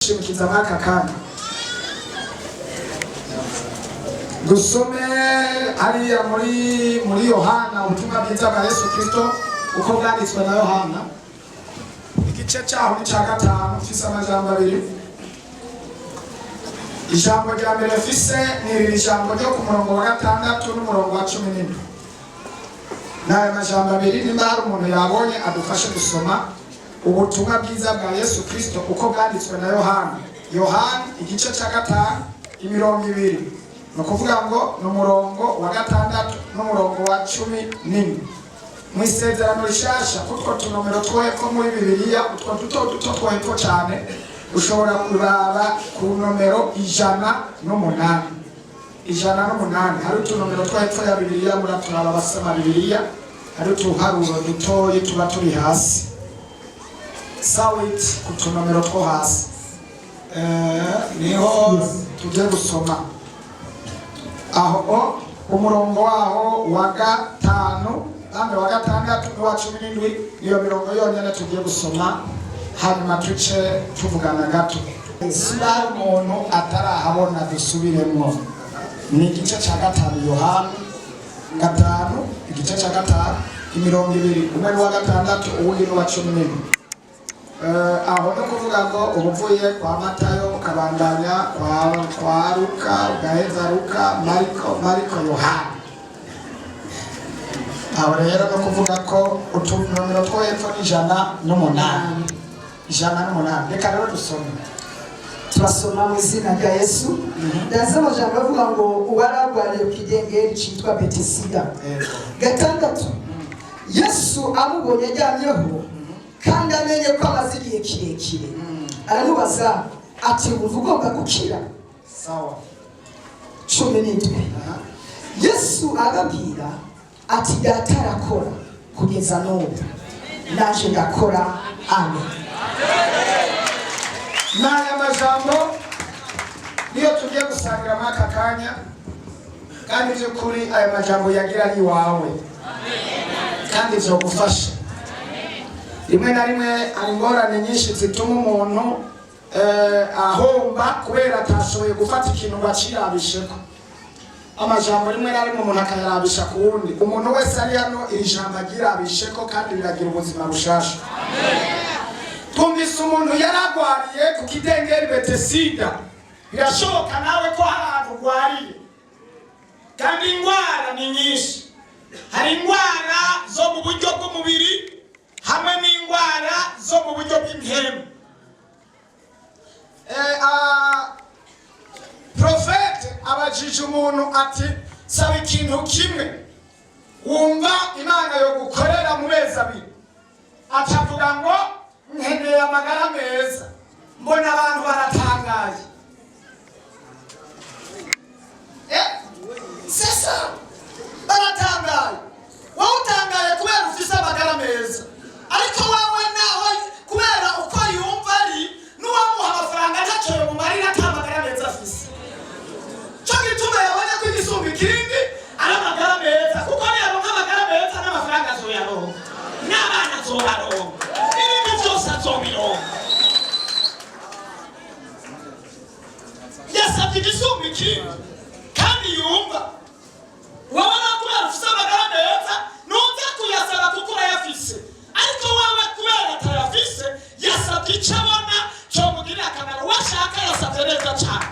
Shimikiza mwaka kanya dusome hariya muri Yohana ubutumwa bwiza bwa Yesu Kristo uko bwanditswe na Yohana igice cyaho cya 5 fise amajambo abiri. Ijambo rya mbere fise ni iri jambo ryo ku murongo wa 6 n'umurongo wa 17. N'aya majambo abiri nimba hari umuntu yabonye adufashe gusoma ubutumwa bwiza bwa Yesu Kristo uko bwanditswe na Yohana igice cya 5 imirongo 2 no kuvuga ngo no murongo wa 6 n'umurongo wa 14. Mu isezerano rishasha utwo tunomero tweko muri Bibiliya utwo duto tweko cyane ushobora kuraba ku nomero 108. Hari utunomero tweko ya Bibiliya muraturaba basoma Bibiliya, hari utuharuro dutoye tuba turi hasi sawit ku tunomero two hasi. Niho tujye gusoma aho umurongo waho wa 5 nambe wa 6 n'uwa 17 iyo mirongo yonyene tugiye gusoma hanyuma tuce tuvugana gato. Sibari umuntu atarahabona dusubiremo ni igice cya 5 Yohana 5 igice cya 5 imirongo 2 umwe wa 6 uwundi wa 17. Aho no kuvuga ngo ubuvuye kwa Matayo kabandanya kwa Luka gaheza Luka Mariko Yohana. Aho rero no kuvuga ko utunomero tw'epfo ni 108. Reka rero dusome. Turasoma mu izina rya Yesu. Ndasaba jambo avuga ngo ubaragwariye ku kidengeri cyitwa Betesida. 6 Yesu amubonye ajyamyeho kandi amenye ko amaze igihe kirekire aramubaza ati ugomba gukira. Sawa. 17 Yesu arabwira ati data arakora kugeza n'ubu naje ndakora. Amen. N'aya majambo niyo tugiye gusangira mwaka kanya kandi by'ukuri aya majambo yagira ari wawe kandi byo gufasha. Rimwe na rimwe ari ngorane nyinshi zituma umuntu ahomba kubera atashoboye gufata ikintu bacirabisheko. Amajambo rimwe na rimwe umuntu akayarabisha ku wundi. Umuntu wese ari hano iri jambo agirabisheko kandi biragira ubuzima bushasha. Tumvise umuntu yaragwariye ku kidengeri Betesida. Birashoboka nawe ko hari ahantu ugwariye kandi ingwara ni nyinshi. Hari ingwara zo mu buryo bw'umubiri hamwe n'ingwara zo mu buryo bw'impemu. Profete abajije umuntu ati saba ikintu kimwe wumva Imana yo gukorera mu mezi 2. Atavuga ngo nkeneye amagara meza. Mbona abantu baratangaye. Sasa baratangaye. Wowe utangaye kubera ufise amagara meza. Ariko wawe nawe kubera uko yumva ari n'uwamuha amafaranga ntacyo mu marira atamagara meza afise. Cyo gituma yabonye ko igisumba ikindi ari amagara meza kuko niyo amagara meza n'amafaranga azoyaronka n'abana azobaronka n'ibindi byose azobironka. Yasabye igisumba ikindi kandi yumva wabona kubera ufise amagara meza ntuza kuyasaba kuko urayafise. Ariko wawe kubera atayafise yasabye icyo abona cyo mugirira akamaro. Washaka yasabye neza cyane.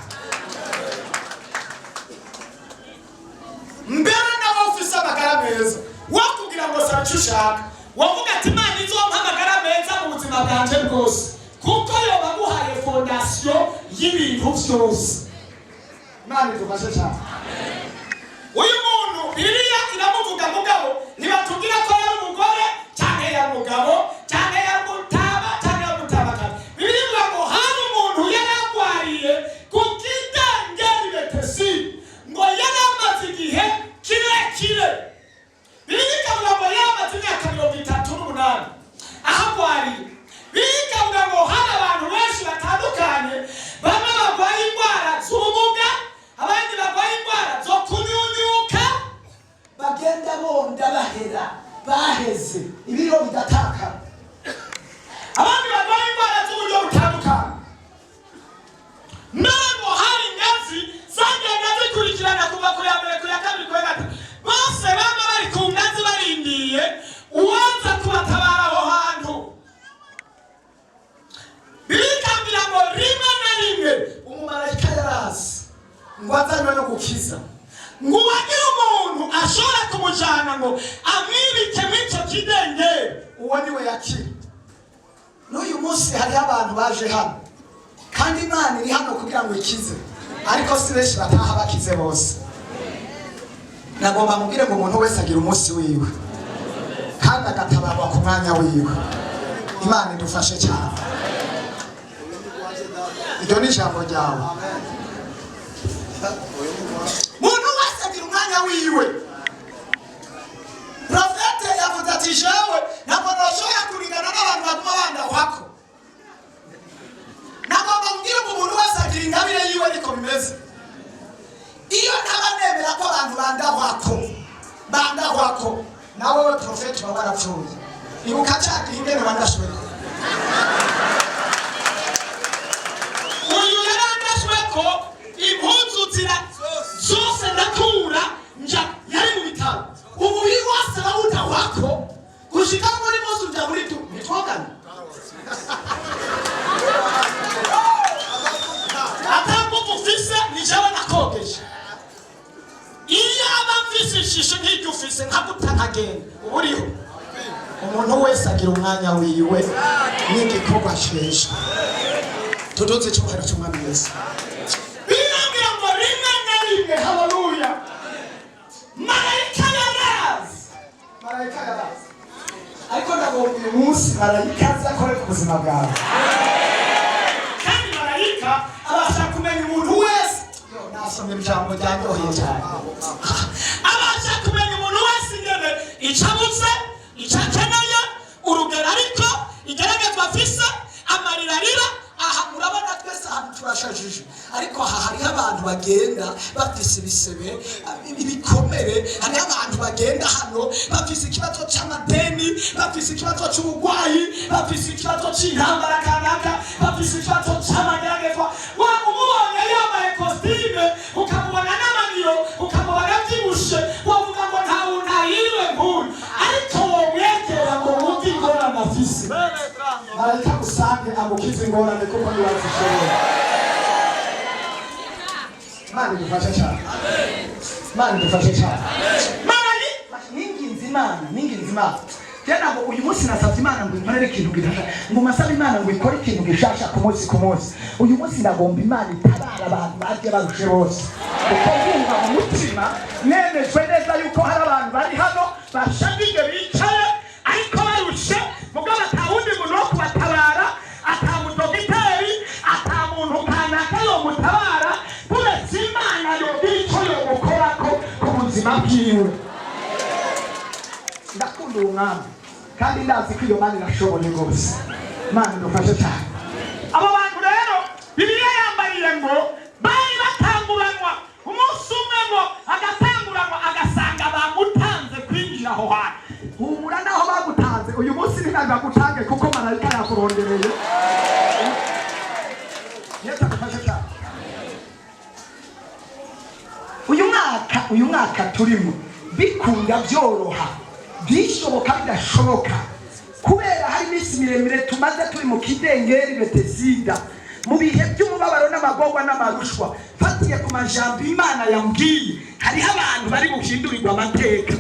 Mbere nawe ufise amagara meza wakubwira ngo saba icyo ushaka wavuga ati Imana izompa amagara meza mu buzima bwanje bwose kuko yoba guhaye fondasiyo y'ibintu byose. Imana idufashe cyane. Uyu muntu Bibiliya iramuvuga mugabo ntibatubwira ko yari umugore cyangwa yari umugabo cyangwa yari umutama cyangwa yari umutamakazi. Bibiliya ivuga ngo hari umuntu yaragwariye ku kidengeri Betesida ngo yari amaze igihe kirekire. Bibiliya ikavuga ngo yari amaze imyaka 38 ahagwariye. Bibiliya ikavuga ngo hari abantu benshi batandukanye bamwe barwaye indwara z'ubumuga abandi barwaye indwara zo amukiza ngo uwagira umuntu ashobora kumujyana ngo amwibike mw'icyo kidengeri uwo niwe yakira. N'uyu munsi hariho abantu baje hano kandi Imana iri hano kugira ngo ikize, ariko si benshi bataha bakize bose. Nagomba mubwire ngo umuntu wese agira umunsi wiwe kandi agatabarwa ku mwanya wiwe. Imana idufashe cyane. Iryo ni ijambo ryawe. Umuntu wese agira umwanya wiwe. Profete yavuze ati jewe ntabwo nashobora kurigana n'abantu baguma bandahwako. Nagomba mbwira ngo umuntu wese agira ingabire yiwe niko bimeze. Iyo ntaba nemera ko abantu bandahwako nawe we profete baba barapfuye. Ibuka cyane ingene bandashwe. Uyu yarandashwe ko impuzu zose ndakura nja yari mu bitaro. Ubu uri wose bawudahwako gushika muri munsi ujya muri tu nitwogana. Atambuka ufise ni jewe nakogesha. Iyo aba mfise ishisho nk'iryo ufise nkagutanagenda ubu uriho. Umuntu wese agira umwanya wiwe n'igikorwa shesha. Tuduze cyubahiro cy'Umwami Yesu. Birambwira ngo rimwe na rimwe, haleluya, marayika yarazi. Ariko ndagomba uyu munsi marayika azakore ku buzima bwawe. Kandi marayika abasha kumenya umuntu wese. Nasomye ijambo ryanyoheye cyane. Abasha kumenya umuntu wese ingene icabutse, icakeneye, urugero ariko igeragezwa afise, amarira arira. Aha murabona twese ahantu turashajije, ariko aha hariho abantu bagenda bafise ibisebe ibikomere. Hariho abantu bagenda hano bafise ikibazo cy'amadeni, bafise ikibazo cy'ubugwayi, bafise ikibazo cy'intambara kanaka, bafise ikibazo cy'amageragezwa. Wa umubonye yambaye kositime, ukamubona n'amaniyo, ukamubona byibushe, wavuga ngo ntawe ntayiriwe nkuru, ariko womwegera ngo wumve ingorane afise. Marayika gusange amukize ingorane kuko niwe azishoboye. Imana idufashe cyane. Imana idufashe cyane. Ninginze Imana. Tena ngo uyu munsi nasabye Imana ngo inkorere ikintu gishasha. Ngo masaba Imana ngo ikore ikintu gishasha ku munsi ku munsi. Uyu munsi ndagomba Imana itabara abantu baje barushe bose. Kuko yumva mu mutima nemejwe neza yuko hari abantu bari hano bashagije bicaye ariko barushe mugabo atawundi muntu wo kubatabara, atamudogiteri, atamuntu kanaka yo mutabara, kuretse Imana yogira icyo yomukorako ku buzima bwiwe. Ndakunda uwo mwami kandi ndazi ko iyo Mana irashoboye rwose. Imana idufashe cyane. Abo bantu rero Bibiliya yambariye ngo bari batanguranwa umunsi umwe ngo agatanguranwa agasanga bamutanze kwinjira aho hantu. Humura naho bagutanze uyu munsi ntabwo bagutange kuko marayika yakurondereye. Yesu adufashe cyane. Uyu mwaka turimo bikunda byoroha, bishoboka bidashoboka, kubera hari iminsi miremire tumaze turi mu kidengeri Betesida mu bihe by'umubabaro n'amagorwa n'amarushwa. Fatiye ku majambo Imana yambwiye, hariho abantu bari guhindurirwa amateka.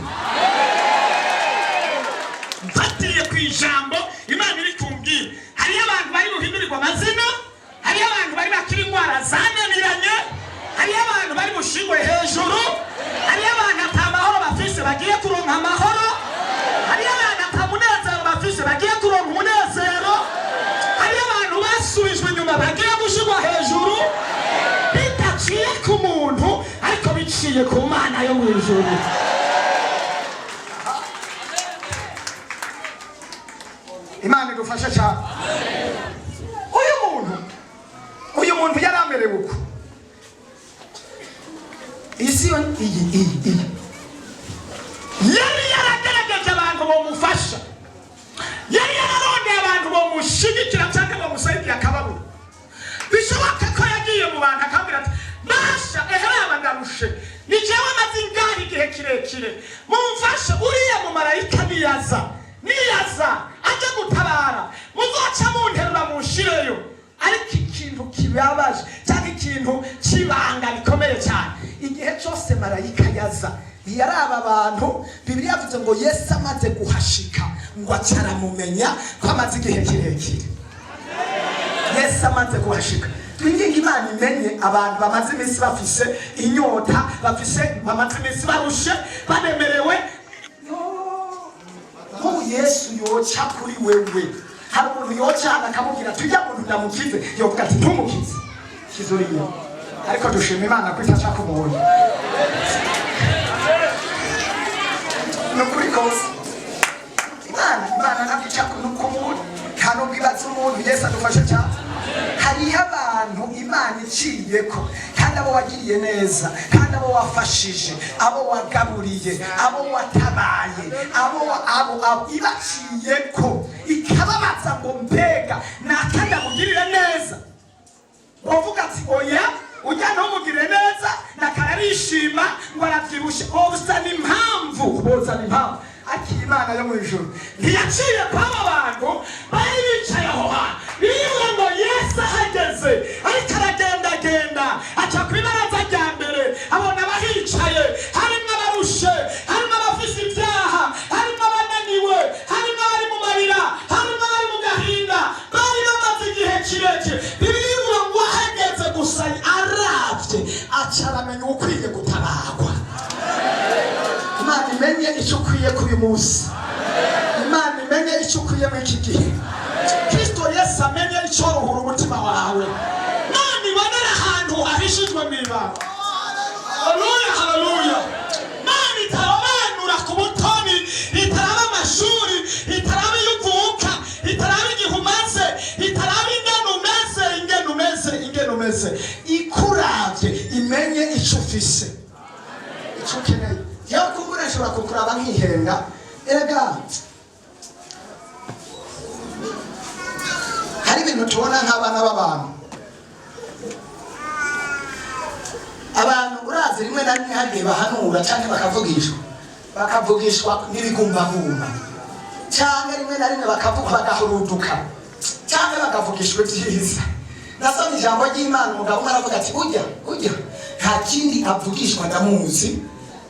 Fatiye ku ijambo Imana iri kumbwira, hariho abantu bari guhindurirwa amazina, hariho abantu bari bakira indwara zananiranye, hariho abantu bari bushingwe hejuru, hariho abantu atamahoro bafise bagiye kuronka amahoro, hariho abantu atamunezero bafise bagiye kuronka umunezero, hariho abantu basubijwe inyuma bagiye gushingwa hejuru, bitaciye ku muntu ariko biciye ku Mana yo mu ijuru. Imana idufashe cyane. Uyu muntu yaramerewe uko. Isi iyi yari yaragerageje abantu bomufasha, yari yararondeye abantu bomushigikira cyangwa bomusaidiye akababura. Bishoboka ko yagiye mu bantu akabwira ati basha ehera ndarushe, ni jewe maze ingari igihe kirekire, mumfashe. Uriya mu marayika niyaza aje gutabara, muzoca munterura mushireyo. Ariko ikintu kibabaje cyangwa ikintu kibanga rikomeye cyane. Igihe cyose marayika yaza yaraba abantu, Bibiliya yavuze ngo Yesu amaze guhashika ngo acaramumenya ko amaze igihe kirekire. Yesu amaze guhashika, twinginga Imana imenye abantu bamaze iminsi bafise inyota, bamaze iminsi barushe, banemerewe. Nk'ubu Yesu yoca kuri wewe, hari umuntu yoca akamubwira tujya muntu ndamukize, yovuga ati ntumukize kizuriye, ariko dushima Imana ko itaca kumubona. Nukuri kose Imana ntakica kumubona, nta nubwo ibaza umuntu. Yesu adufashe cyane. Hariho abantu Imana iciyeko, kandi abo wagiriye neza, kandi abo wafashije, abo wagaburiye, abo watabaye, abo ibaciyeko, ikababaza ngo mbega nakandi amugirire neza. Bavuga ati oya, ujya ntumugirire neza, nakararishima ngo arabyibushe. Bozana impamvu ati Imana yo mu ijuru ntiyaciye kw'aba bantu bari bicaye aho hantu. Bivuga ngo Yesu ahageze ariko aragendagenda aca ku ibaraza rya mbere, abona abahicaye, harimo abarushe, harimo abafise ibyaha, harimo abananiwe, harimo abari mu marira, harimo abari mu gahinda, bari bamaze igihe kirekire. Bivuga ngo ahageze gusa aravye aca aramenya ukwiye gutabarwa. Imana imenye icyo ukwiye kuri uyu munsi, Imana imenye icyo ukwiye muri iki gihe. Kristo Yesu amenye icyo ruhura umutima wawe, Imana ibonera ahantu ahishijwe mu ibanga. Haleluya, haleluya. Imana itarobanura ku butoni, itaraba amashuri, itaraba iyo uvuka, itaraba igihe umaze, itaraba ingene umeze, ikuravye imenye icyo ufise, icyo ukeneye. Yawe kumbura nshobora kukuraba nk'ihenga, erega hari ibintu tubona nk'abana b'abantu. Abantu urazi rimwe na rimwe hagiye bahanura cyangwa bakavugishwa n'ibigumbagumba, cyangwa rimwe na rimwe bagahuruduka, cyangwa bakavugishwa ibyiza. Nasomye ijambo ry'Imana, umugabo umwe aravuga ati ujya nta kindi avugishwa ndamuzi,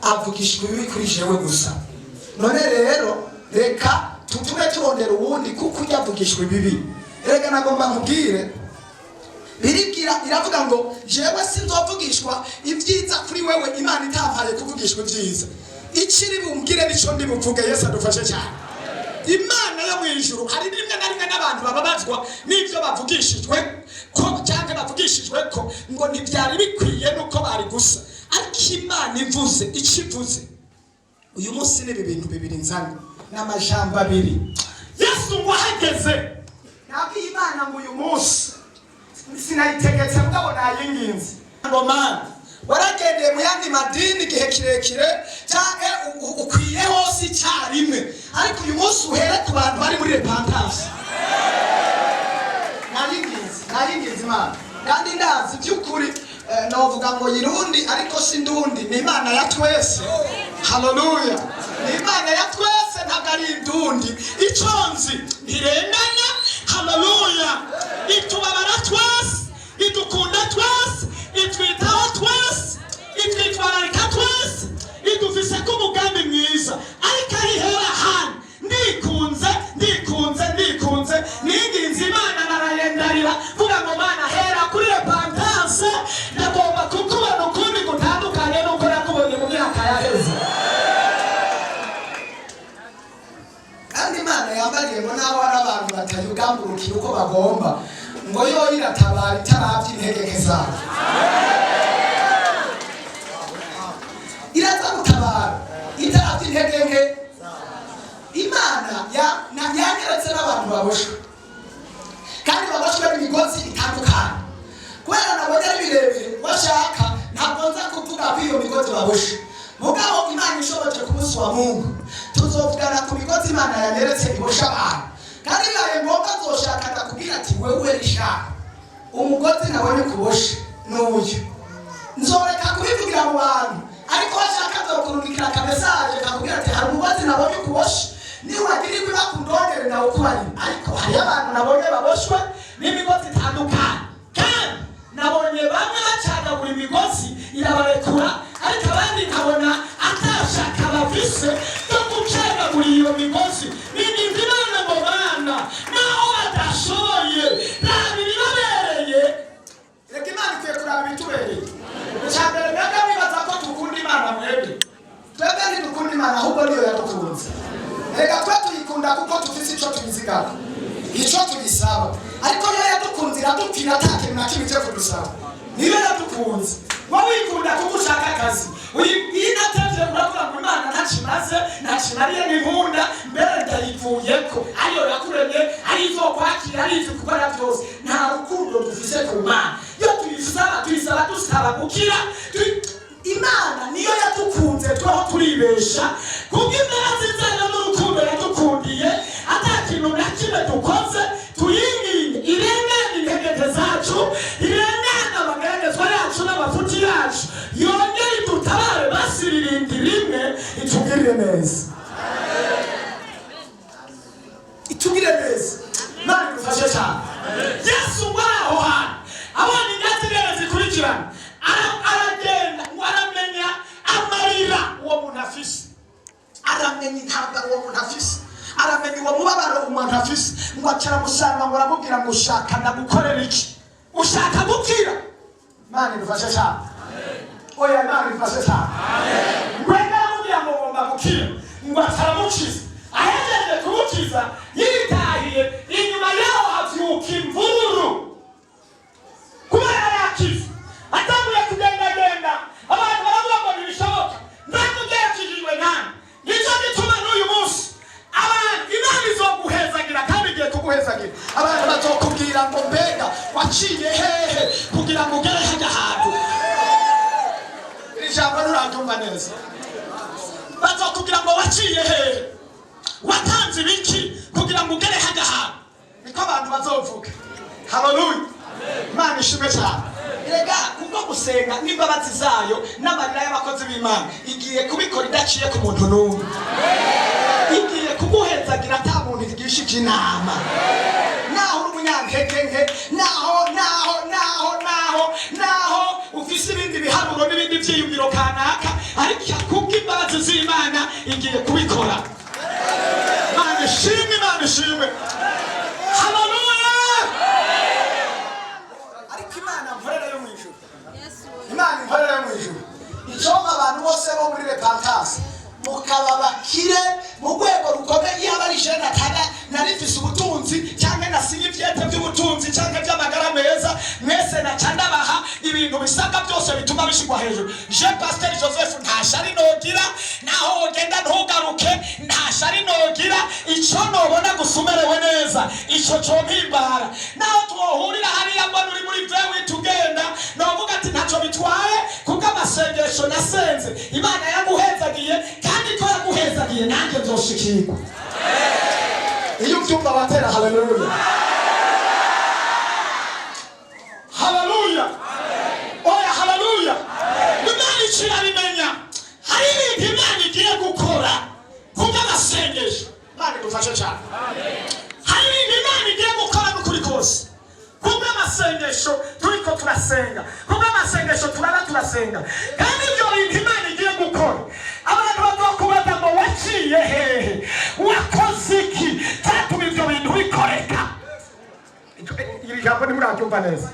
avugishwa ibibi kuri jewe gusa. None rero reka tutume turondera uwundi kuko ujya avugishwa ibibi. Reka nagomba nkubwire, Bibiliya iravuga ngo jewe sinzovugishwa ibyiza kuri wewe, Imana itampaye kuvugishwa ibyiza. Ikiri bumbwire nico ndi buvuge. Yesu adufashe cyane. Imana yo mu ijuru hari rimwe na rimwe n'abantu bababazwa n'ibyo bavugishijwe ko cyangwa bavugishijwe ko ngo ntibyari bikwiye nuko bari gusa. Ariko Imana ivuze ikivuze uyu munsi ni ibintu bibiri nzanye n'amajambo abiri. Yesu ngo ahageze nabwiye Imana ngo uyu munsi sinayitegetse mugabo nayinginze ngo Mana waragendeye mu yandi madini igihe kirekire cyangwa ukwiye hose icyarimwe, ariko uyu munsi uhere ku bantu bari muri repentance. Nayinginze Imana, kandi ndazi by'ukuri navuga ngo yirundi ariko si ndundi, ni Imana ya twese. Haleluya, ni Imana ya twese, ntabwo ari indundi. Iconzi ntirenganya. Haleluya, itubabara twese, idukunda twese, itwitaho twese, itwitwararika twese, idufise ko umugambi mwiza. Ariko ahihera hano ndikunze ninginze Imana narayendarira vuga ngo Mana hera kuri repentance, ndagomba kukubona ukundi gutandukanye nuko nakubonye mu myaka yaheze. Kandi Imana yambariye ngo naho hari abantu batayugambukira uko bagomba, ngo yo iratabara itaravye intege zabo. Iraza gutabara itaravye intege nke. Imana yanyeretse n'abantu baboshwe, kandi baboshwe n'imigozi itandukanye. Kubera nabonye ari birebire bashaka, ntabwo nza kuvuga ko iyo migozi baboshwe. Mugabo Imana ishoboje ku munsi wa Mungu tuzovugana ku migozi Imana yanyeretse ibosha abantu. Kandi bibaye ngombwa nzoshaka ndakubwira ati wewe rishaka umugozi nabonye kuboshe n'uburyo nzoreka kubivugira mu bantu, ariko bashaka nzokurungikira akamesaje kakubwira ati hari umugozi nabonye kuboshe, niwagirirwa bakundondere nawe kubari. Ariko hari abantu nabonye baboshwe n'imigozi itandukanye, irabarekura, ariko abandi nkabona atashaka bafise yo gucega muri iyo migozi. N'ibindi Imana mu bana naho badashoboye ntabwo bibabereye. Reka Imana ikwiye kuraba ibitubereye. Icyambere mwebwe mwibaza ko dukunda Imana mwebwe. Twebwe ntidukunda Imana ahubwo niyo yadukunze. Reka twe tuyikunda kuko dufise icyo tuyizigama, icyo tuyisaba. Ariko niyo yadukunze iradupfira ata kintu na kimwe cyo kudusaba. Niyo yadukunze. Wowe wikunda kuko ushaka akazi. Iyi natevye uravuga ngo Imana ntakimaze, ntakimariye n'inkunda, mbere ndayivuyeko. Ariyo yakuremye, arizo kwakira, arizo gukora byose. Nta rukundo dufise ku Mana. Iyo tuyisaba dusaba gukira. Imana niyo yadukunze twaho turibesha. Kubw'imbabazi zayo n'urukundo yadukundiye, ata kintu na kimwe dukoze tuyinginge irengane intege zacu, irengane amageragezwa yacu n'amafuti yacu, yongere idutabare basiririnda rimwe itugirire neza. Itugirire neza. Imana idufashe cyane. Yesu aho hantu abana ingatigere zikurikirana aragenda ngo aramenya amarira uwo muntu afise, aramenya intambara uwo muntu afise, aramenya uwo mubabaro umuntu afise, ngo akiramusanga ngo aramubwira ngo ushaka ndagukorera iki? Ushaka gukira? Imana idufashe cyane. Oya, Imana idufashe cyane. Ngwenda aramubwira ngo ngomba gukira, ngo ataramukiza. Ahejeje kumukiza yitahiye, inyuma yaho havyuka imvururu kubera yakize. Atanguye kugendagenda, abantu baravuga ngo ntibishoboka, ndakugekijijwe nani. Nicyo gituma n'uyu munsi abantu Imana izoguhezagira kandi igiye kuguhezagira. Abantu bazokubwira ngo mbega waciye hehe kugira ngo ugere hajya hantu. Iri jambo nuraryumva neza. Bazokubwira ngo waciye hehe, watanze ibiki kugira ngo ugere hajya hantu. Niko abantu bazovuga. Haleluya. Imana ishimwe cyane. Rega kuko gusenga n'imbabazi zayo n'amarira y'abakozi b'Imana igiye kubikora idaciye ku muntu n'umwe. Igiye kuguhezagira ata muntu igishije inama. Naho umunyantege nke, naho ufise ibindi biharuro n'ibindi byiyumviro kanaka, ariko kubw'imbabazi z'Imana igiye kubikora. Imana ishimwe, Imana ishimwe. Haleluya. Imana mporera yo mwijuru. Imana mporera yo mwijuru. Icoma abantu bose bo muri repentance mukaba bakire mu rwego rukomeye. Iyo abarije nataga narifise ubutunzi cyangwa nasinye ivyete by'ubutunzi cyangwa by'amagara meza, mwese nacandabaha ibintu bisabwa byose bituma bishigwa hejuru. Je Pasteur Joseph ntashari nogira, naho ugenda ntugaruke ntashari nogira, ico nobona gusumerewe neza ico cyo mpimbara. Naho twohurira hariya ngo uri muri vewe tugenda novuga ati ntaco bitwaye kuko amasengesho nasenze Imana yaguhezagiye, kandi ko yaguhezagiye nanjye nzoshikirwa. Iyo ubyumva batera haleluya. Haleluya. Oya haleluya. Imana ikirabimenya. Hari ibintu Imana igiye gukora kuko amasengesho. Imana idufashe cyane. Hari ibintu Imana igiye gukora n'ukuri kose kuko amasengesho turiko turasenga, kuko amasengesho turasenga, kandi ibyo bintu Imana igiye gukora abantu bazokubaza ngo waciye hehe, wakoze iki cyatuma ibyo bintu bikoreka. Iri jambo nimuraryumva neza,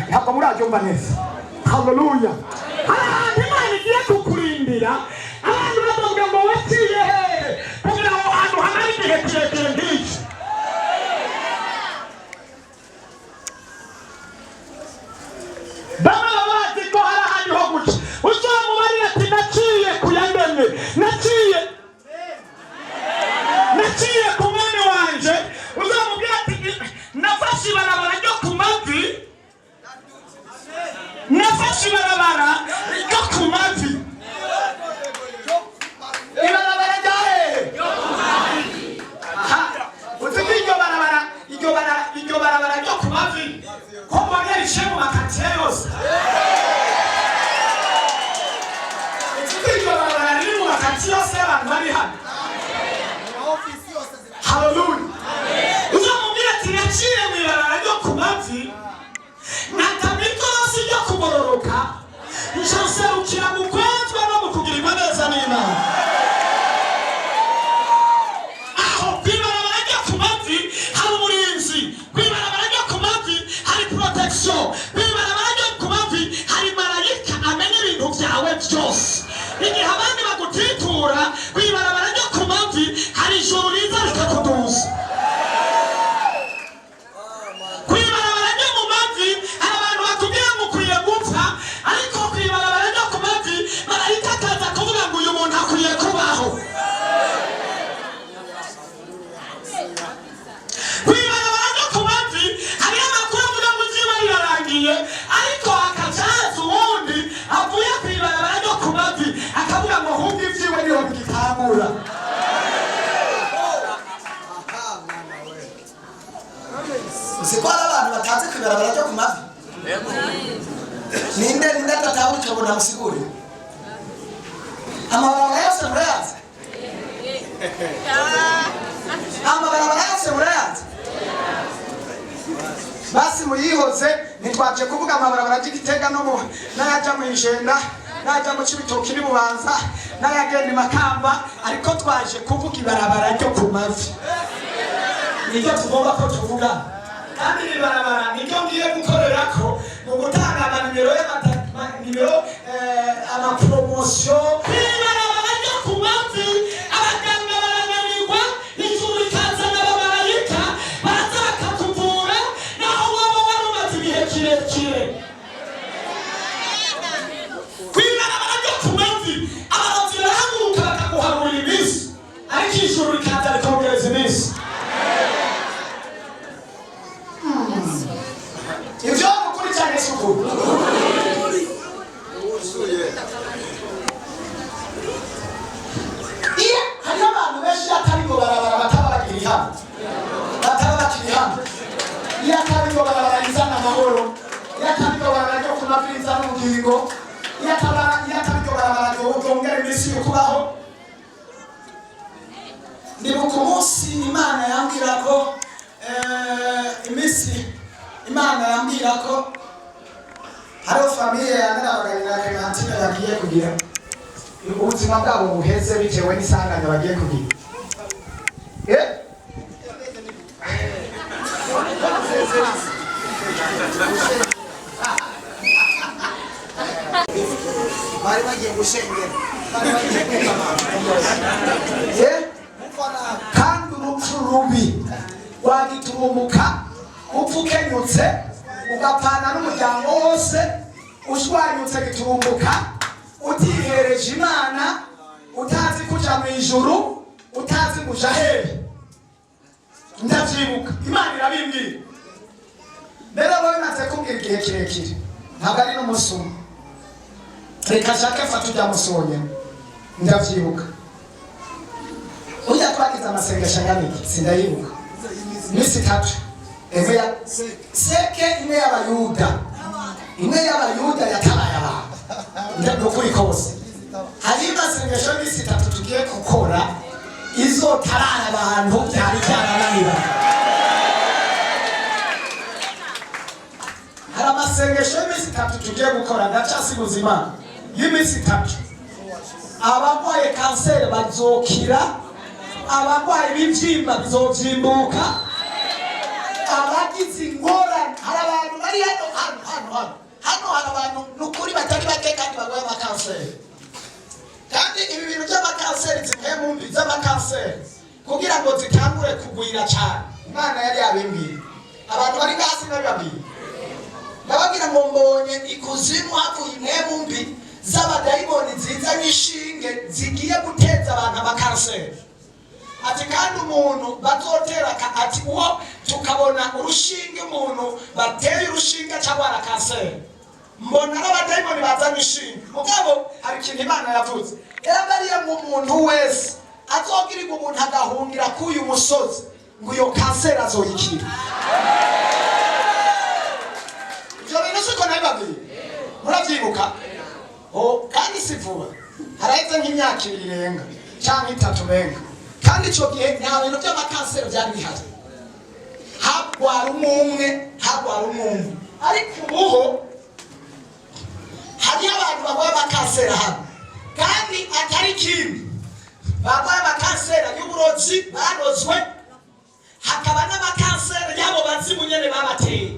ntabwo muraryumva neza. Haleluya. Ahantu Imana igiye kukurindira abantu bazovuga ngo waciye hehe kugira ngo ahantu hamara igihe kirekire nk'iki. Baba bazi ko hari ahandi ho guca, uzomubarira ati naciye kuyandemye, naciye ku mwami wanje, uzomubwira ati nafashe ibarabara ryo ku mavi, nafashe ibarabara ryo ku mavi. Ibarabara rya hehe? Uzi ko iryo barabara ryo ku mavi ko mbona rice mu makatiye yose. Uzi ko iryo barabara riri mu makatiye yose y'abantu bari hano. Haleluya. Uzamubwira ati naciye mu ibarabara ryo ku mavi, natamikorosi ryo kuboroka, kaze kwibarabara ryo ku mavi ninde atatahura icyo ngo namusigure amabarabara yose murayazi amabarabara yose murayazi basi muyihoze ntitwaje kuvuga amabarabara y'Igitega n'ayajya mu Ijenda n'ayajya mu Cibitoki n'Ububanza n'ayagenda i Makamba ariko twaje kuvuga ibarabara ryo ku mavi niryo tugomba ko tuvuga kandi iri barabara niryo ngiye gukorera ko mu gutanga amanimero amapromosiyo ibarabara ryo ku mavi. Abaganga barananirwa ijuru rikazana abamarayika baraza bakakuvura naho waba wari umaze ibihe kirekire. Kw'ibarabara ryo ku mavi abarozi barahaguruka bakaguharurira iminsi ariko ijuru rikaza rikongereza iminsi. Ibyo mukuri cyane isuku iya hariho abantu benshi atari ngo barabara bataba bakiri hamwe iya atari ngo barabara izana amahoro iya atari ngo barabara ryo ku mavi izana ubugingo iya atari ngo barabara ryongera iminsi yo kubaho. Ndibuka umunsi Imana yambwira ko Imana yambwira ko hariho famiye y'abaganira Clementine bagiye kugira ubuzima bwabo buheze bitewe n'isanganya bagiye kugira. Bari bagiye gushengera kandi urupfu rubi wagiturumuka upfukenyutse ugapana n'umuryango wose ushwanyutse giturumuka utihereje Imana utazi kuja mu ijuru utazi kuja hehe. Ndavyibuka Imana irabimbwira rero wowe maze kubwira igihe kirekire ntabwo ari n'umusumo reka shake fata ujya musonya. Ndavyibuka ujya twagize amasengesho angamike sindayibuka misi 3 seke imwe y'abayuda yatabaye abantu ndakuri kose hari amasengesho misi 3 tugiye gukora izotarara abantu byari byarananira. Hari amasengesho y'imisi 3 tugiye gukora ndacasibuza Imana y'imisi 3 abagwaye kanseri bazokira abagwaye ibibyimba bizovyimbuka abagize ingorane. Hari abantu bari hano hari abantu nukuri batari bake kandi bagwaye amakanseri kandi ibi bintu by'amakanseri zimwe mu mbi z'amakanseri kugira ngo zitangure kugwira cyane Imana yari yabimbwiye abantu bari hasi n'ababiri ndabagira ngo mbonye ikuzimu havuye imwe mu mbi z'abadayimoni nziza n'ishinge zigiye guteza abantu amakanseri. Ati kandi umuntu bazotera ati uwo tukabona urushinge umuntu bateye urushinge cyangwa kanseri mbona n'abadayimoni bazana ishinge mugabo hari ikintu Imana yavuze yabariye mu muntu wese azogirirwa umuntu agahungira k'uyu musozi ngo iyo kanseri azoyikira. Ibyo bintu siko nabibabwiye muravyibuka kandi si vuba haraheze nk'imyaka 2 irenga cyangwa 3 benga kandi icyo gihe nta bintu by'amakanseri byari bihari hagwara umwe ariko ubuho hari abantu bagwaye amakanseri hano kandi atari ikindi bagwaye amakanseri y'uburozi barozwe hakaba n'amakanseri y'abo bazimu nyene babateye.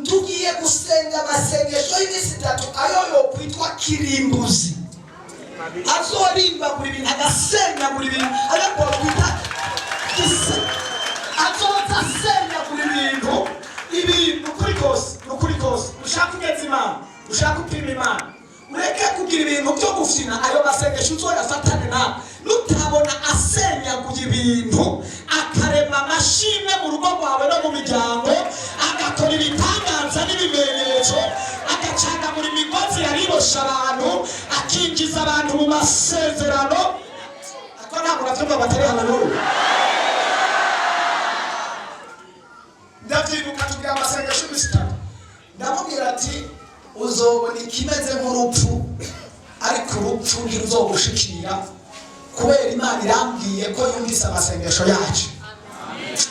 Tugiye gusenga amasengesho y'imisi 3 ayo yokwitwa kirimbuzi azorimba buri bintu agasenga buri bintu ariko kwita azotasenya buri bintu ibintu kuri kose ushaka kugeza Imana ushaka upima Imana ureke kugira ibintu byo gufina ayo masengesho uzoyafatane nawe nutabona asenyaguye ibintu akarema amashimwe mu rugo rwawe no mu miryango agakora ibitangaza n'ibimenyetso agacanga muri migozi yaribosha abantu akinjiza abantu mu masezerano ako ntabwo navyumva batari haleluya. Ndavyibuka kugira amasengesho y'isitani. ndamubwira ati uzobona ikimeze nk'urupfu ariko urupfu ntiruzogushikira kubera Imana irambwiye ko yumvise amasengesho yacu.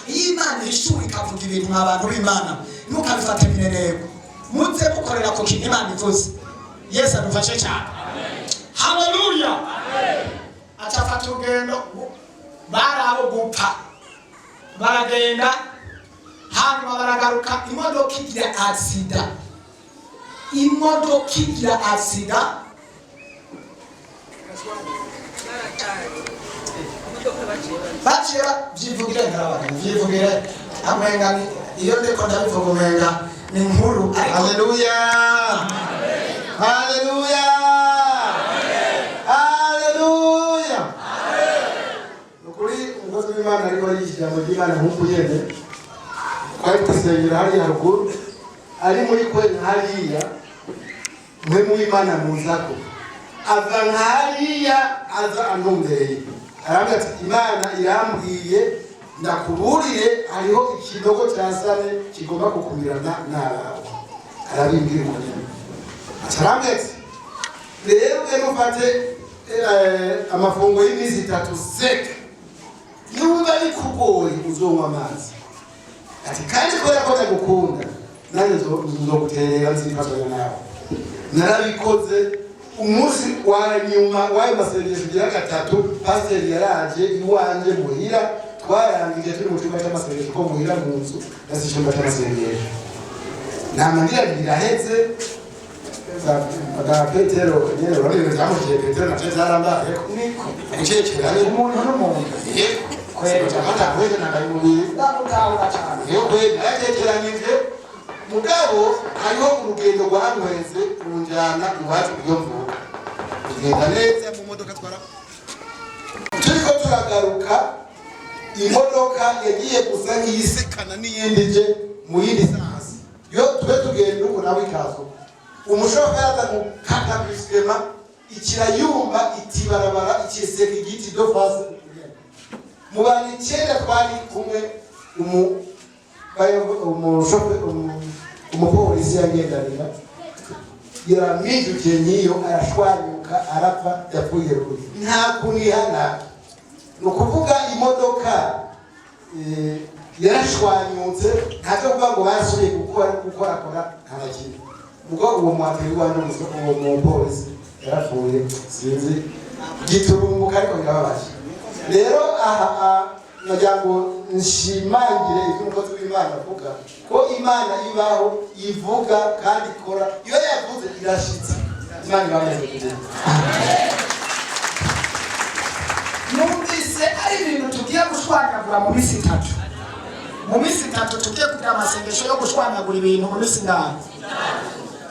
Iyo Imana ishuri ikavuga ibintu abantu b'Imana ntukabifate mineneko, muze mukorera ku kintu Imana ivuze. Yesu adufashe cyane. Haleluya. Acafata urugendo bari abo gupfa baragenda hanyuma baragaruka imodoka igira aksida. Imodoka igira aksida baciye byivugire ndarabana byivugire amengani iyo ndiko ndabivuga umenga ni nkuru. Haleluya. Haleluya. Haleluya. Nukuri umukozi w'Imana ariko yijambo ry'Imana nk'uko yene twari tusengera hariya haruguru ari muri kwenye hariya mwe mu Imana muzako ava nkariya aza antumbereye arambwira ati Imana irambwiye ndakuburire hariho ikinogo cyasane kigomba kukumirana n'abawe. Arabimbwira umuntu arambwira ati rero mufate amafungo y'iminsi 3 seka niba bikugoye uzonywa amazi ati kandi kubera ko ndagukunda nanjye nzoguterera nzifatanya nawe. Narabikoze umunsi wa nyuma wayo masengesho gira 3 pasiteri yaraje iwanje muhira twarangije turi mu cyumba cy'amasengesho ko muhira mu nzu nasi cyumba cy'amasengesho namangira biraheze aga Petero nyene urabona cyamuje Petero na Cezaramba niko ukekera umuntu n'umuntu kwera cyangwa kwera nagayimuye ndamutahura cyane. yo kwera yatekeranije mugabo hariho urugendo rwanweze runjana iwacu byo mvuga tugenda neza mu modoka twara turiko turagaruka imodoka yagiye gusa nk'iyisekana n'iyindi je mu yindi sasi yo tube tugenda uko nawe ikazo umushoferi aza gukata bisema ikirayumba itibarabara ikiseka igiti do fase mu bantu 9 twari kumwe umupolisi yagendanira yaramwijukiye niyo arashwanyuka arapfa yapfuye kuri nta kunihana. Ni ukuvuga imodoka yarashwanyutse ntabwo kuvuga ngo basubiye gukora nta kintu ubwo uwo mwateri wanje uwo mupolisi yarapfuye sinzi giturumbuka ariko birababaje. Rero aha najango nshimangire ibyo umukozi w'Imana avuga ko Imana ibaho ivuga kandi ikora iyo yavuze irashitse. Imana ibameze kugenda. Numvise ari ibintu tugiye gushwanyagura mu minsi 3. Mu minsi 3 tugiye kugira amasengesho yo gushwanyagura ibintu mu minsi 5.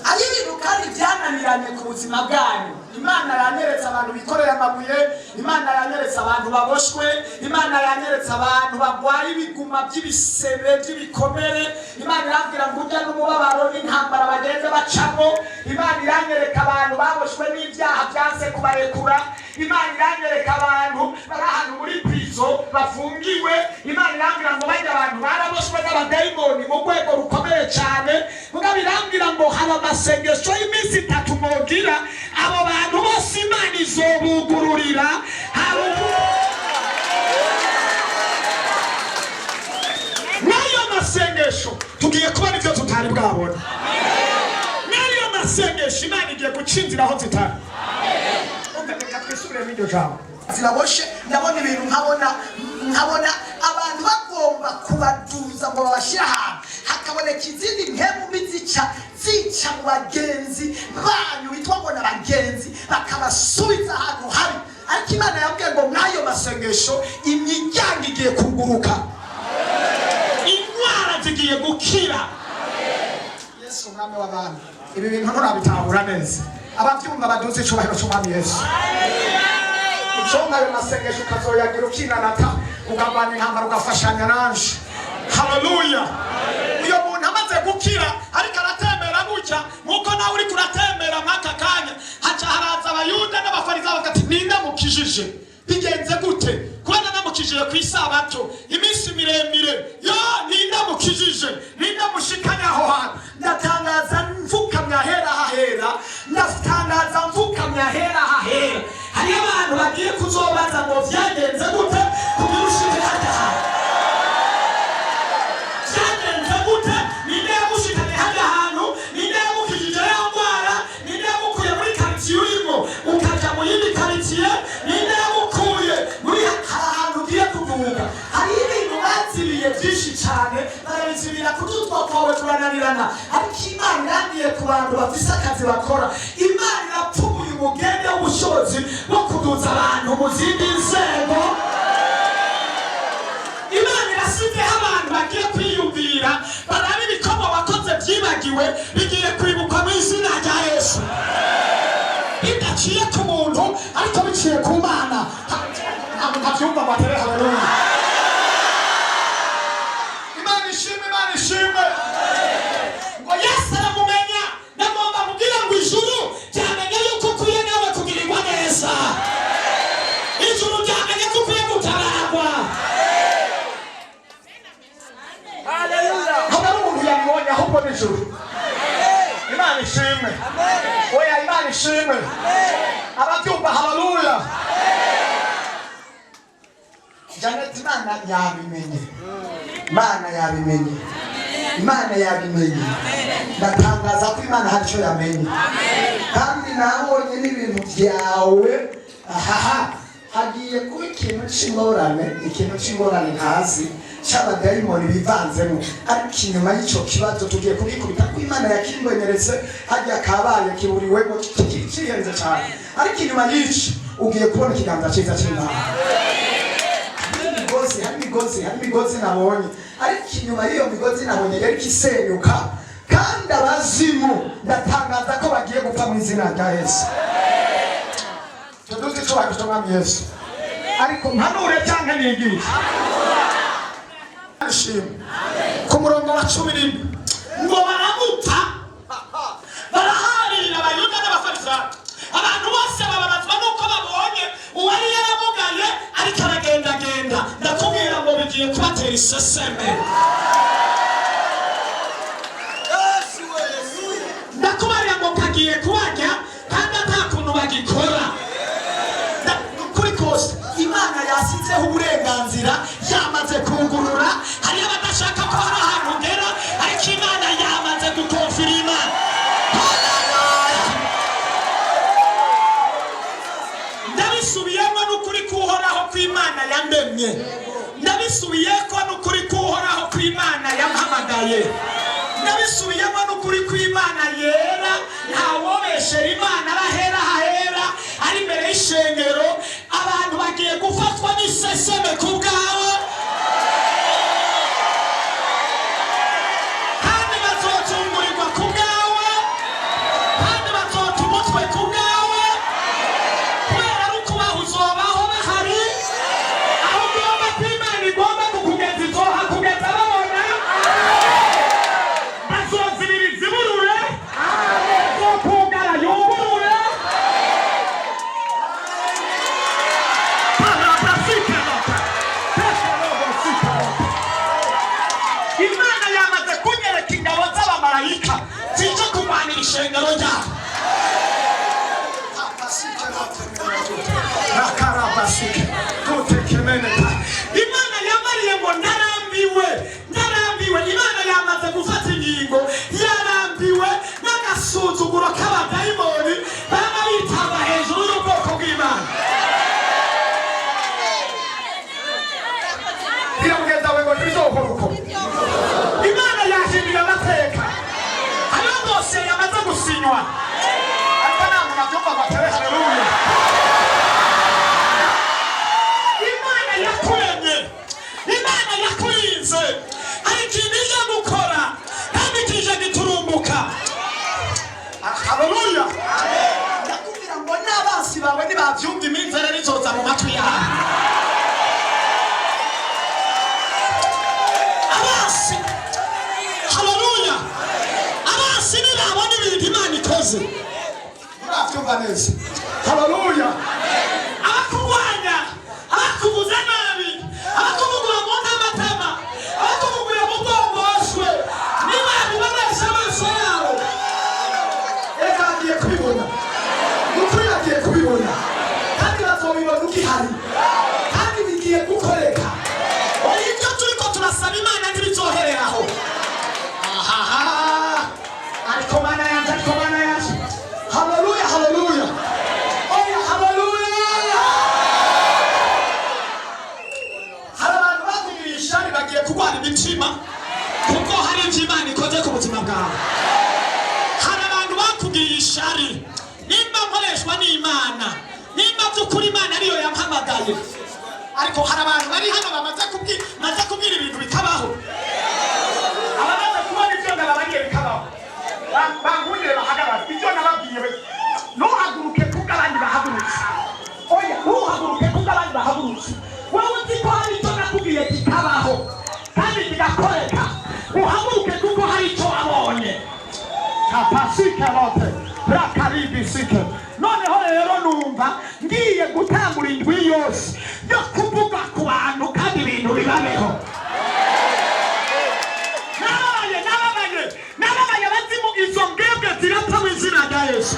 Ari ibintu kandi byananiranye ku buzima bwanyu. Imana yanyeretse abantu bikorera amabuye, Imana yanyeretse abantu baboshwe, Imana yanyeretse abantu bagwaye ibiguma by'ibisebe by'ibikomere, Imana irambwira ngo ujya n'umubabaro n'intambara bagende bacamo, Imana iranyereka abantu baboshwe n'ibyaha byanze kubarekura, Imana iranyereka abantu bari ahantu muri prison bafungiwe, Imana irambwira ngo bajya abantu baraboshwe n'abadayimoni mu rwego rukomeye cyane, mugabo irambwira ngo haba amasengesho y'iminsi 3 mugira abo bantu bose Imana izobugururira. N'ayo masengesho tugiye kubona ibyo tutari bwabona. N'ayo masengesho Imana igiye gucinzira aho zitari. Reka twisubire mu iryo jambo. Ziraboshe ndabona ibintu nkabona abantu bagomba kubaduza ngo babashyire ahantu hakaboneka izindi mpemu zica mu bagenzi banyu bitwa ngo n'abagenzi bakabasubiza ahantu habi. Ariko Imana yabwiye ngo n'ayo masengesho imiryango igiye kuguruka, indwara zigiye gukira. Yesu umwami w'abantu, ibi bintu nturabitahura neza. Ababyumva baduze icyubahiro cy'umwami Yesu. Icyonga ayo masengesho ukazoyagira ukinanata ugabanya intambara ugafashanya nanje. Haleluya. Uyo muntu amaze gukira ariko aratembera gutya nkuko nawe uri kuratembera mwaka kanya, haca haraza abayuda n'abafarisayo bakati ninde mukijije bigenze gute kubana namukijije ku isabato iminsi miremire yo ninde mukijije ninde ndamushikanya aho hantu ndatangaza mfukamya hera hahera ndatangaza mfukamya hera hahera hariyo abantu bagiye kuzobaza ngo vyagenze gute kugira ushike hajya hantu vyagenze gute ninde yamushikanye hajya hantu ninde yamukijije ya ndwara ninde yamukuye muri karitsiye urimo ukaja mu yindi karitsiye ninde yamukuye muri ahantu ugiye kuvuga hari ibintu bazibiye byinshi cyane barabizibira kudutwa kwawe turananirana ariko Imana irangiye ku bantu bafise akazi bakora Imana irapfumuye umugende w'ubushobozi wo kuduza abantu mu zindi nzego Imana irasizeho abantu bagiye kwiyumvira baraba ibikomo wakoze byibagiwe bigiye kwibukwa mu izina rya Yesu bidaciye ku muntu ariko biciye ku Mana ntabyumva batere haleluya Imana ishimwe ngo Yesu aramumenya ndagomba kugira ngo ijuru ryamenye yuko ukwiye nawe kugirirwa neza ijuru ryamenye ko ukwiye gutabagwa hari umuntu yabibonye ahubwo n'ijuru Imana ishimwe oya Imana ishimwe ababyumva haleluya Janet Imana yabimenye Imana yabimenye ndatangaza ko Imana hari icyo yamenye kandi nabonye n'ibintu byawe hagiye kuba ikintu cy'ingorane ntazi cy'abadayimoni bivanzemo ariko inyuma y'icyo kibazo tugiye kubikubita ko Imana yakimbonyeretse hajya kabaye kiburiwemo kihenze cyane ariko inyuma y'icyo ugiye kubona ikiganza cyiza cy'Imana hari imigozi nabonye ariko inyuma y'iyo migozi nabonye yari isenyuka kandi abazimu ndatangaza ko bagiye gupfa mu izina rya Yesu tuduze icyo bakita umwami Yesu ariko mpanure cyangwa nigisha ku murongo wa 11 ngo baramuta baraharira abayuda n'abafarisayo abantu bose bababazwa nuko babonye uwari yaramugaye ariko aragendagenda ndakubwira ngo bigiye kubatera iseseme ndakubarira ngo kagiye kubajya kandi nta kuntu bagikora kuri kose Imana yasizeho uburenganzira yamaze kugurura hariyo abadashaka ko hari ahantu ugera ariko Imana yamaze gukonfirima ndabisubiyemo n'ukuri kuhoraho kw'Imana yandemye ndabisubiyeko n'ukuri kuhoraho kw'Imana yampamagaye ndabisubiyemo n'ukuri kw'Imana yera ntawobeshera Imana arahera hahera ari imbere y'ishengero abantu bagiye gufatwa n'iseseme ku bwawe kandi bazocungurirwa ku bwawe kandi bazota umutwe ku bwawe kubera ari ukubaho uzobaho bahari aho ugomba kw'Imana igomba kukugeza izoha kugeza babona bazozibiriza iburure bazokugara yungurure Imana yamaze kunyereka ingabo z'abamarayika zije kurwanira ishengero ryabo Imana yamariye ngo ndarambiwe Imana yamaze gufata ingingo yarambiwe n'agasuzuguro k'abadayimoni baba bitaba hejuru y'ubwoko bw'Imana biragenda we ngo ntibizokora uko Imana yahinduye amateka hariho dosiye yamaze gusinywa ariko nta muntu abyumva ngo atere haleluya Imana yakuremye Imana yakurinze hari ikintu ije gukora kandi kije giturumbuka haleluya ndakubwira ngo n'abansi bawe ntibabyumva iminzere rizoza mu matwi yawe abasi haleluya abasi nibabona ibintu Imana ikoze murabyumva neza haleluya abakurwanya abakubuza nabi abakuvugura mu ntamatama abakuvugura mu bwongoshwe niba mpamagazwa n'Imana nimba by'ukuri Imana ariyo yampamagaye ariko hari abantu bari hano bamaze kubwira ibintu bikabaho abamaze kubona ibyo ndababariye bikabaho bangunyere bahagarara ibyo nababwiye ntuhaguruke kuko abandi bahagurutse oya ntuhaguruke kuko abandi bahagurutse wowe uzi ko hari icyo nakubwiye kikabaho kandi kigakoreka uhaguruke kuko hari icyo wabonye kapasike rote rakaribisike noneho rero numva ngiye gutangura indwi yose yo kuvuga ku bantu kandi ibintu bibabeho nababaye bazimu izo mbwebwe zirapfa mu izina rya Yesu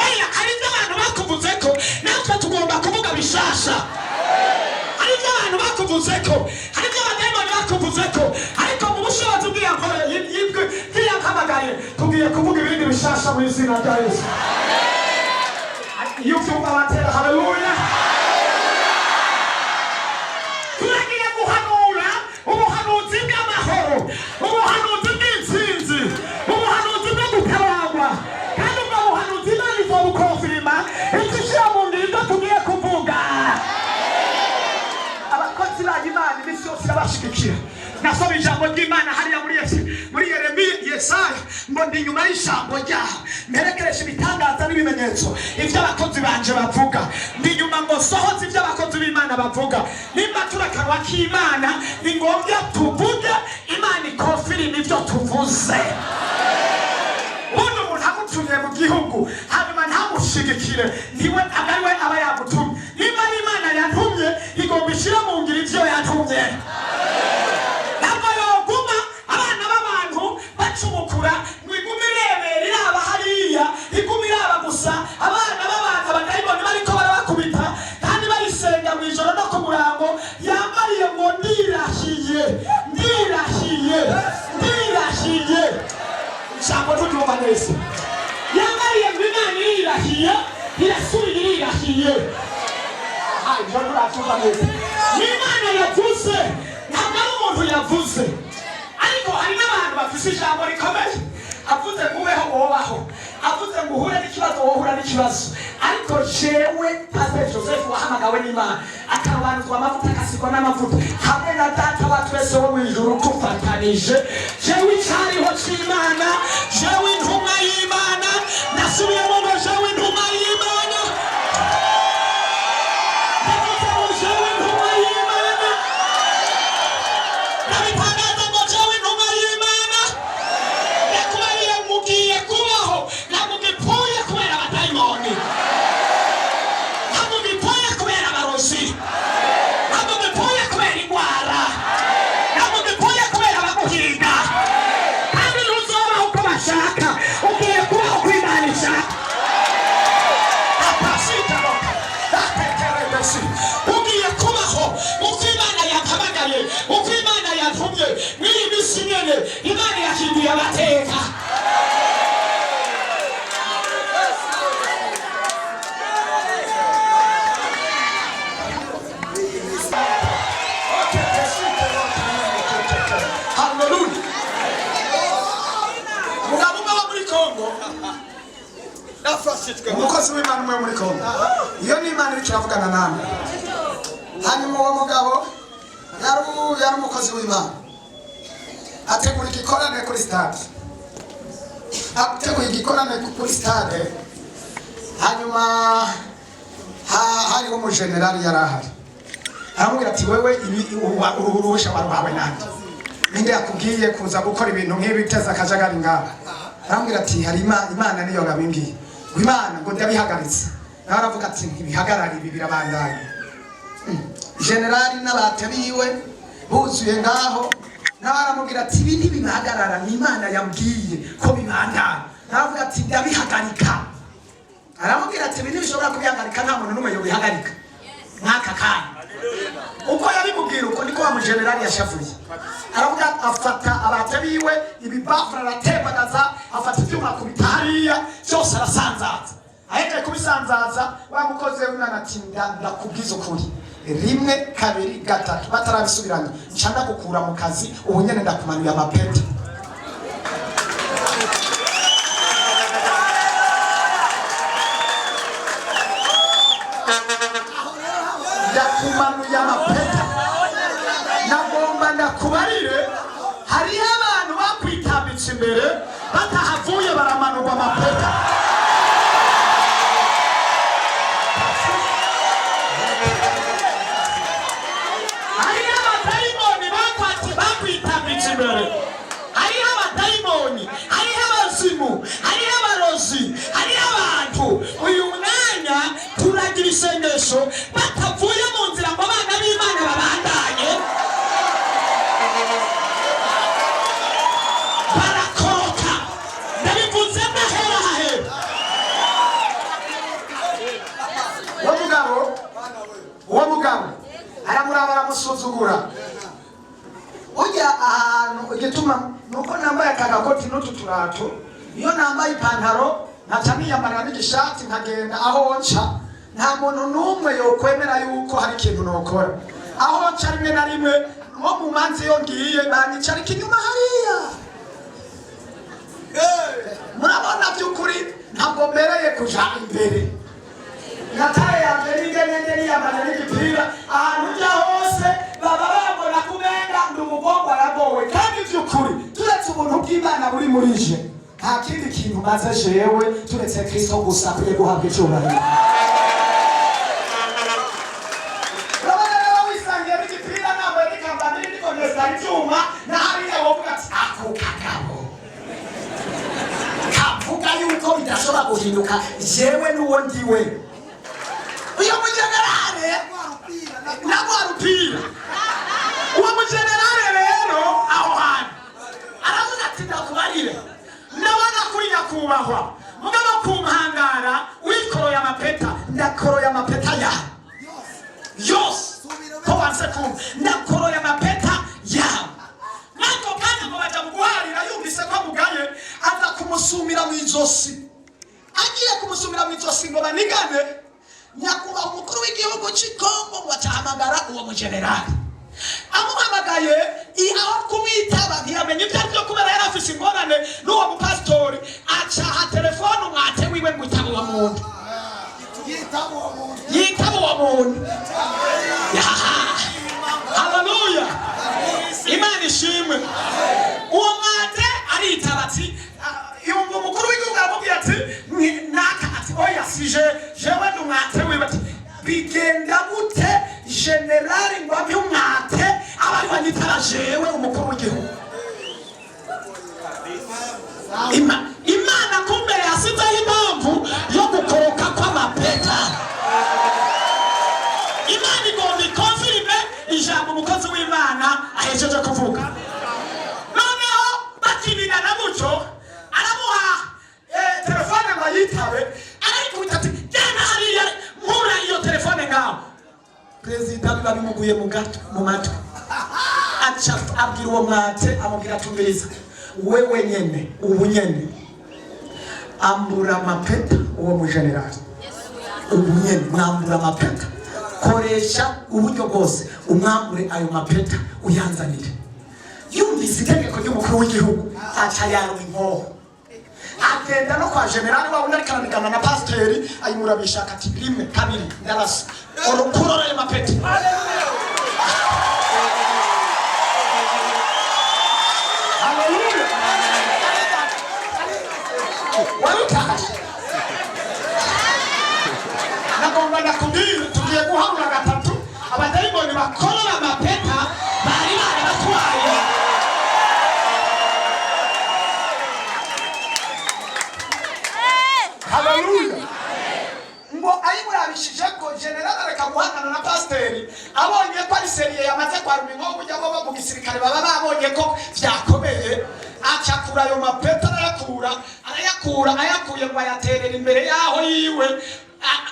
oya hari ibyo abantu bakuvuze ko natwe tugomba kuvuga bishasha hari ibyo abantu bakuvuze ko hari ibyo abadayimoni bakuvuze ko ariko mu bushobozi bw'iyampamagaye tugiye kuvuga ibindi bishasha mu izina rya Yesu iyo ubyumva batera haleluya turagiye guhanura ubuhanuzi bw'amahoro ubuhanuzi bw'intsinzi ubuhanuzi bwo gutabagwa kandi ubwo buhanuzi Imana izobukonfirima ikishyira mu ngiro ibyo tugiye kuvuga abakozi bayo Imana iminsi yose irabashigikira nasoma ijambo ry'Imana hariya muri Yeremiya Yesaya ngo ndi nyuma y'ijambo ryaho mperekeresha ibitangaza n'ibimenyetso ibyo abakozi banje bavuga ndi nyuma ngo sohoze ibyo abakozi b'Imana bavuga nimba turakanwa k'Imana ni ngombwa tuvuge Imana ikonfirima ibyo tuvuze ubundi umuntu agutumye mu gihugu hanyuma ntamushigikire niwe agariwe aba yagutumye nimba ari Imana yantumye igomba ishyira mu ngiro ibyo yantumye ntabwo yoguma abana b'abantu bacumukura ngo igume irebera iraba hariya igume iraba gusa abana b'abantu abadayimoni bariko barabakubita kandi barisenga mu ijoro no ku murango yambariye ngo ndirahiye ijambo turyumva neza yambariye ngo Imana irirahiye irasubira irirahiye ijoro turaryumva neza n'Imana yavuze ntabwo ari umuntu yavuze ariko hari n'abantu bafise ijambo rikomeye avuze ngo ubeho wobaho avuze ngo uhure n'ikibazo wohura n'ikibazo ariko jewe Pastor Joseph wahamagawe n'Imana akarobanuzwa amavuta akasigwa n'amavuta hamwe na data wa twese wo mw'ijuru tufatanije jewe icyariho cy'Imana jewe intumwa y'Imana nasubiyemo ngo jewe intumwa y'Imana ugiye kubaho uko Imana yampamagaye uko Imana yantumye n'iyi minsi nyene Imana yahinduye amateka haleluya mugabo wo muri Kongo umukozi w'Imana umwe muri Kongo iyo ni Imana iri kiravugana namwe hanyuma uwo mugabo yari umukozi w'Imana ategura igikorane kuri stade hanyuma hariho umujenerali yari ahari aramubwira ati wewe uruhusha waruhawe nande ninde yakubwiye kuza gukora ibintu nk'ibi biteza akajagari ngaha aramubwira ati hari Imana niyo yabimbwiye Imana ngo ndabihagaritse nawe aravuga ati ntibihagarare ibi birabandanya generali n'abatebiwe buzuye ngaho nawe aramubwira ati ibi ntibihagarara ni Imana yambwiye ko bibandanya nawe avuga ati ndabihagarika aramubwira ati ibi ntibishobora kubihagarika nta muntu n'umwe yobihagarika mwaka kanya uko yabimubwira uko niko wa mujenerali yashavuye aravuga afata abatebiwe ibibafura aratembagaza afata ibyuma kubita hariya byose arasanzaza ahejeje kubisanzaza wamukoze w'Imana ati ndakubwiza ukuri rimwe kabiri gatatu batarabisubiranye nca ndagukura mu kazi ubu nyene ndakumanuye amapete ndakumanuye amapeta. Nagomba ndakubarire hariho abantu bakwitambitse imbere batahavuye baramanurwa amapeta. Hariho abadayimoni bakwitambitse imbere, hariho abadayimoni, hariho abazimu, hariho abarozi, hariho abantu. Uyu mwanya turagira isengesho batavuye mu nzira ngo abana b'Imana babandanye barakoroka. Ndabivuze ndahera hahera. Uwo mugabo aramuraba aramusuzugura. Ujya ahantu igituma nuko nambaye akagakoti n'utu turato, iyo nambaye ipantaro nkaca niyambarira n'igishati nkagenda aho nca, nta muntu n'umwe yokwemera yuko hari ikintu nokora. Aho nca rimwe na rimwe nko mu manzi iyo ngiye banyicarika inyuma hariya. Murabona by'ukuri ntabwo mbereye kuja imbere. Nataye yanjye n'ingene niyambarira n'igipira, ahantu ujya hose baba babona kubenga ndi umugongo aragowe. Kandi by'ukuri turetse ubuntu bw'Imana buri muri je, nta kindi kintu maze jewe turetse Kristo gusa akwiye guhabwa icyubahiro. Urabona rero wisangiye n'igipira nambaye n'ikambambiri n'ikomeza icyuma, na hariya wovuga ati ako kagabo kavuga yuko bidashobora guhinduka jewe n'uwo ndiwe. Uyo mujenerale nagwarupira. Uwo mujenerale rero aho hantu aravuga ati ndakubarire, ndabona kuri nyakubahwa mugabo kumpangara wikoroye amapeta. Ndakoroye amapeta yawe yose ko wanse kumva, ndakoroye amapeta yawe. Nako kanya ngo baja muguharira yumvise ko mugaye aza kumusumira mu izosi. Agiye kumusumira mu izosi ngo banigane, nyakubahwa umukuru w'igihugu cy'Ikongo ngo atahamagara uwo mujenerali. Amuhamagaye aho kumwitaba ntiyamenye ibyo aribyo kubera yari afise ingorane n'uwo mupasitori. Acaha telefone umwate wiwe ngo itaba uwo muntu, yitaba uwo muntu. Haleluya, Imana ishimwe. Uwo mwate aritaba ati yumva umukuru w'igihugu aramubwira ati naka ati oya sije jewe n'umwate wiwe. Ati bigenda gute generali ngo abe umwate abari banyitara jewe umukuru w'igihugu? Imana kumbere yasizeho impamvu yo gukoroka kw'amapeta. Imana igomba ikonfirime ijambo umukozi w'Imana ahejeje kuvuga. Noneho bakinira na muco aramuha telefone ngo yitabe, arayikubita ati jana hariya nkura iyo telefone ngaho. Perezida biba bimuguye mu matwi. Aca abwira uwo mwate amubwira tumviriza, wewe nyene ubu nyene ambura amapeta uwo mujenerali. Ubu nyene mwambura amapeta, koresha uburyo bwose umwambure ayo mapeta uyanzanire. Yumvise itegeko ry'umukuru w'igihugu aca yarwa inkoho, agenda no kwa generali wa undi arikaranigana na pasiteri ayimurabisha ati rimwe kabiri ndarasa urukurora ayo mapeta. Haleluya. Walutaje nagomba nakubwira tugiye guharura gatatu abadayimoni bakorora amapeta bari barabatwaye. Haleluya. Ngo ayimurabishije ko general areka guhangana na pasiteri, abonye ko ari seriye yamaze kwaruma inkoho kujya bo mu gisirikare baba babonye ko vyakomeye, acakura ayo mapeta ayakuye ngo ayaterera imbere yaho yiwe.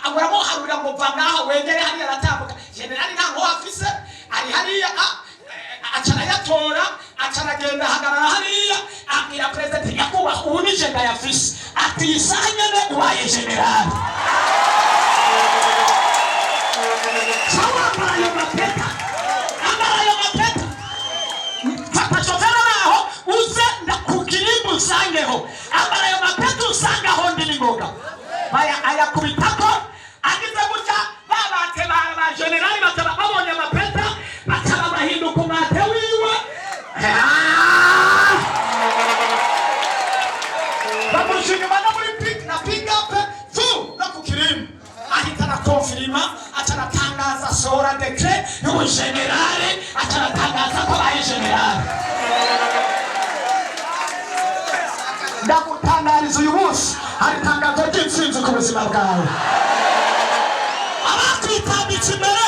Amuramuharurira ngo va ngaho wegere hariya aratambuka. Generali nta nkoho afise, ari hariya acarayatora acaragenda hagarara hariya abwira perezida nyakubahwa ubu nije ndayafise. Ati isaha nyene ubaye generali. Ambara ayo mapeta. Fata shofera naho uze ndakugirimu usangeho. Ambara ayo mapeta usangaho ndi ningoga. Baya ayakubitako agize gutya babate ba generali bataba ipete y'ubujenerale ataratangaza ko ari generale. Ndagutangariza uyu munsi hari itangazo ry'intsinzi ku buzima bwawe. Abakwitambitse imbere